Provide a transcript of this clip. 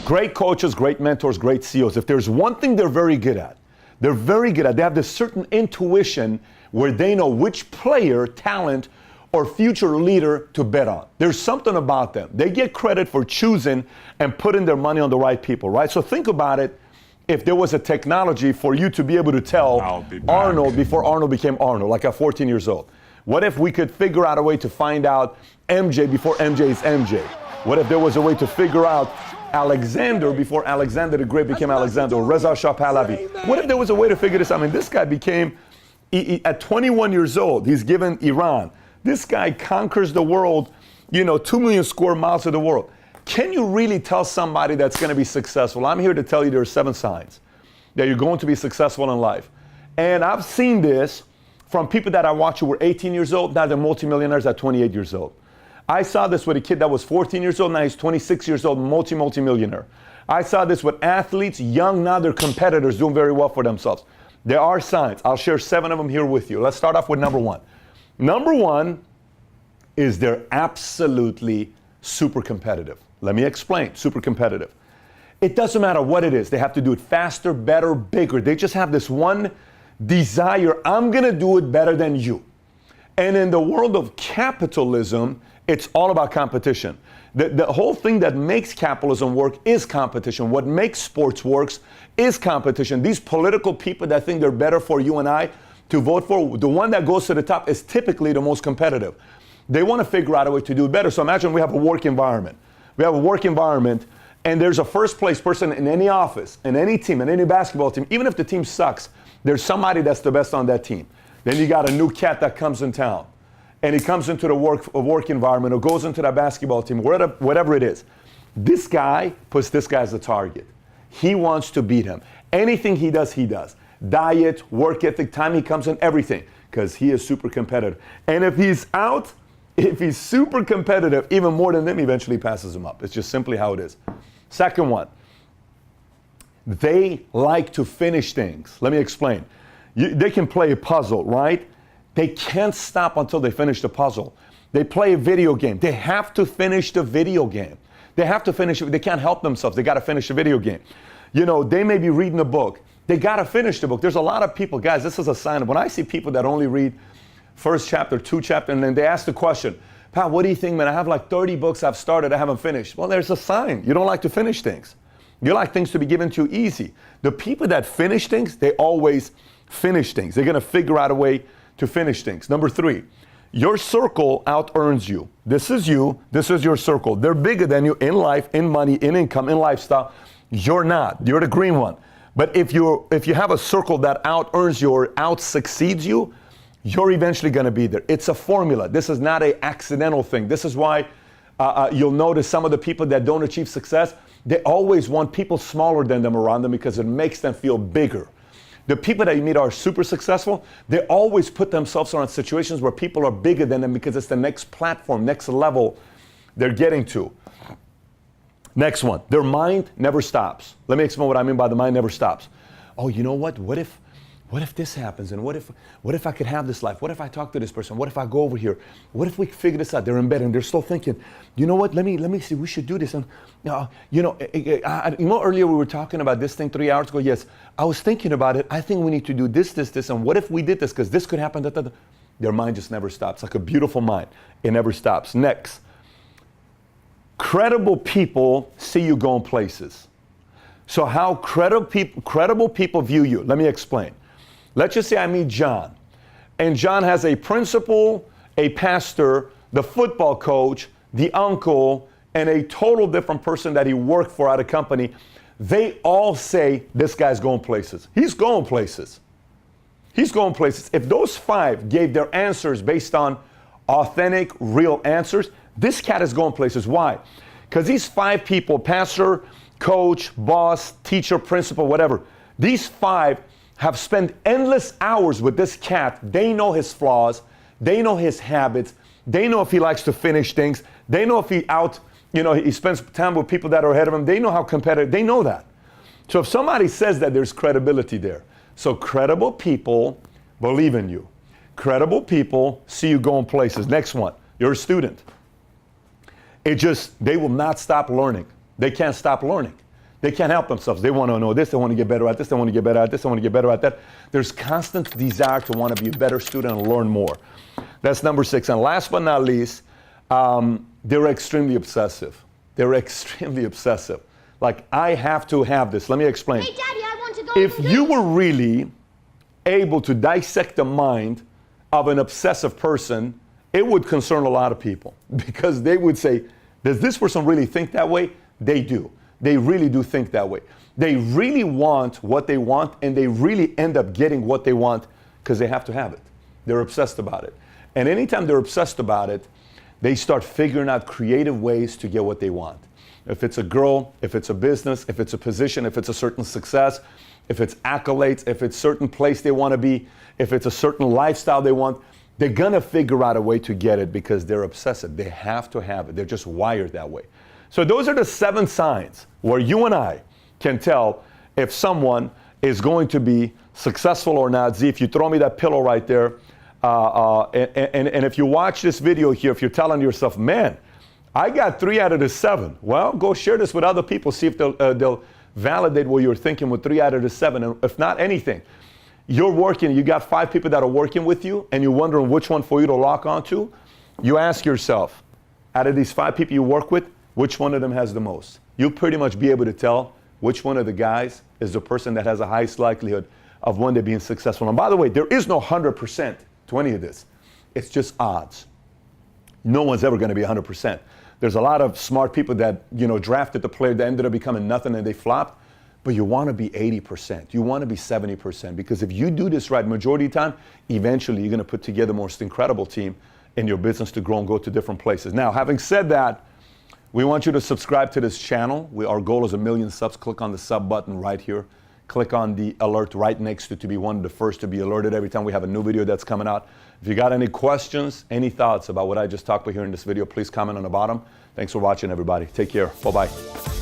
Great coaches, great mentors, great CEOs. If there's one thing they're very good at, they have this certain intuition where they know which player, talent, or future leader to bet on. There's something about them. They get credit for choosing and putting their money on the right people, right? So think about it. If there was a technology for you to be able to tell Arnold before Arnold became Arnold, like at 14 years old. What if we could figure out a way to find out MJ before MJ is MJ? What if there was a way to figure out Alexander before Alexander the Great became Alexander, or Reza Shah Pahlavi? What if there was a way to figure this out? I mean, this guy became, at 21 years old, he's given Iran. This guy conquers the world, 2 million square miles of the world. Can you really tell somebody that's going to be successful? I'm here to tell you there are 7 signs that you're going to be successful in life. And I've seen this from people that I watch who were 18 years old, now they're multimillionaires at 28 years old. I saw this with a kid that was 14 years old, now he's 26 years old, multi-millionaire. I saw this with athletes, young, now they're competitors doing very well for themselves. There are signs. I'll share 7 of them here with you. Let's start off with number 1. Number 1 is they're absolutely super competitive. Let me explain, super competitive. It doesn't matter what it is. They have to do it faster, better, bigger. They just have this one desire, I'm going to do it better than you. And in the world of capitalism, it's all about competition. The whole thing that makes capitalism work is competition. What makes sports works is competition. These political people that think they're better for you and I to vote for, the one that goes to the top is typically the most competitive. They want to figure out a way to do it better. So imagine we have a work environment. We have a work environment, and there's a first place person in any office, in any team, in any basketball team. Even if the team sucks, there's somebody that's the best on that team. Then you got a new cat that comes in town, and he comes into the work environment or goes into that basketball team, whatever it is. This guy puts this guy as a target. He wants to beat him. Anything he does, he does. Diet, work ethic, time he comes in, everything, because he is super competitive. And if he's super competitive, even more than them, eventually passes him up. It's just simply how it is. Second one, they like to finish things. Let me explain. They can play a puzzle, right? They can't stop until they finish the puzzle. They play a video game. They have to finish the video game. They have to finish it. They can't help themselves. They got to finish the video game. They may be reading a book. They got to finish the book. There's a lot of people, guys, this is a sign of when I see people that only read first chapter, 2 chapters, and then they ask the question, Pat, what do you think, man? I have like 30 books I've started, I haven't finished. Well, there's a sign. You don't like to finish things. You like things to be given to you easy. The people that finish things, they always finish things. They're going to figure out a way to finish things. Number 3, your circle out-earns you. This is you. This is your circle. They're bigger than you in life, in money, in income, in lifestyle. You're not. You're the green one. But if you have a circle that out-earns you or out-succeeds you, you're eventually going to be there. It's a formula. This is not an accidental thing. This is why you'll notice some of the people that don't achieve success, they always want people smaller than them around them because it makes them feel bigger. The people that you meet are super successful, they always put themselves around situations where people are bigger than them because it's the next platform, next level they're getting to. Next one, their mind never stops. Let me explain what I mean by the mind never stops. Oh, you know what? What if this happens? And what if I could have this life? What if I talk to this person? What if I go over here? What if we figure this out? They're in bed and they're still thinking, you know what? Let me see. We should do this. And earlier we were talking about this thing 3 hours ago. Yes, I was thinking about it. I think we need to do this, and what if we did this? Because this could happen. Their mind just never stops. Like a beautiful mind, it never stops. Next, credible people see you going places. So how credible people view you? Let me explain. Let's just say I meet John, and John has a principal, a pastor, the football coach, the uncle, and a total different person that he worked for at a company. They all say, this guy's going places. He's going places. He's going places. If those 5 gave their answers based on authentic, real answers, this cat is going places. Why? Because these 5 people, pastor, coach, boss, teacher, principal, whatever, these 5 have spent endless hours with this cat. They know his flaws. They know his habits. They know if he likes to finish things. They know if he spends time with people that are ahead of him. They know how competitive. They know that. So if somebody says that, there's credibility there. So credible people believe in you. Credible people see you going places. Next one, you're a student. They will not stop learning. They can't stop learning. They can't help themselves. They want to know this, they want to get better at this, they want to get better at this, they want to get better at that. There's constant desire to want to be a better student and learn more. That's number 6. And last but not least, they're extremely obsessive. They're extremely obsessive. Like, I have to have this. Let me explain. Hey, Daddy, I want to go. If you were really able to dissect the mind of an obsessive person, it would concern a lot of people, because they would say, does this person really think that way? They do. They really do think that way. They really want what they want, and they really end up getting what they want because they have to have it. They're obsessed about it. And anytime they're obsessed about it, they start figuring out creative ways to get what they want. If it's a girl, if it's a business, if it's a position, if it's a certain success, if it's accolades, if it's a certain place they want to be, if it's a certain lifestyle they want, they're going to figure out a way to get it because they're obsessive. They have to have it. They're just wired that way. So those are the 7 signs where you and I can tell if someone is going to be successful or not. Z, if you throw me that pillow right there, and if you watch this video here, if you're telling yourself, man, I got 3 out of the 7. Well, go share this with other people. See if they'll validate what you're thinking with 3 out of the 7. And if not anything, you're working, you got 5 people that are working with you, and you're wondering which one for you to lock onto. You ask yourself, out of these 5 people you work with, which one of them has the most? You'll pretty much be able to tell which one of the guys is the person that has the highest likelihood of one day being successful. And by the way, there is no 100% to any of this. It's just odds. No one's ever going to be 100%. There's a lot of smart people that, drafted the player that ended up becoming nothing and they flopped. But you want to be 80%. You want to be 70%. Because if you do this right majority of the time, eventually you're going to put together the most incredible team in your business to grow and go to different places. Now, having said that, we want you to subscribe to this channel. Our goal is 1 million subs. Click on the sub button right here. Click on the alert right next to be one of the first to be alerted every time we have a new video that's coming out. If you got any questions, any thoughts about what I just talked about here in this video, please comment on the bottom. Thanks for watching, everybody. Take care. Bye-bye.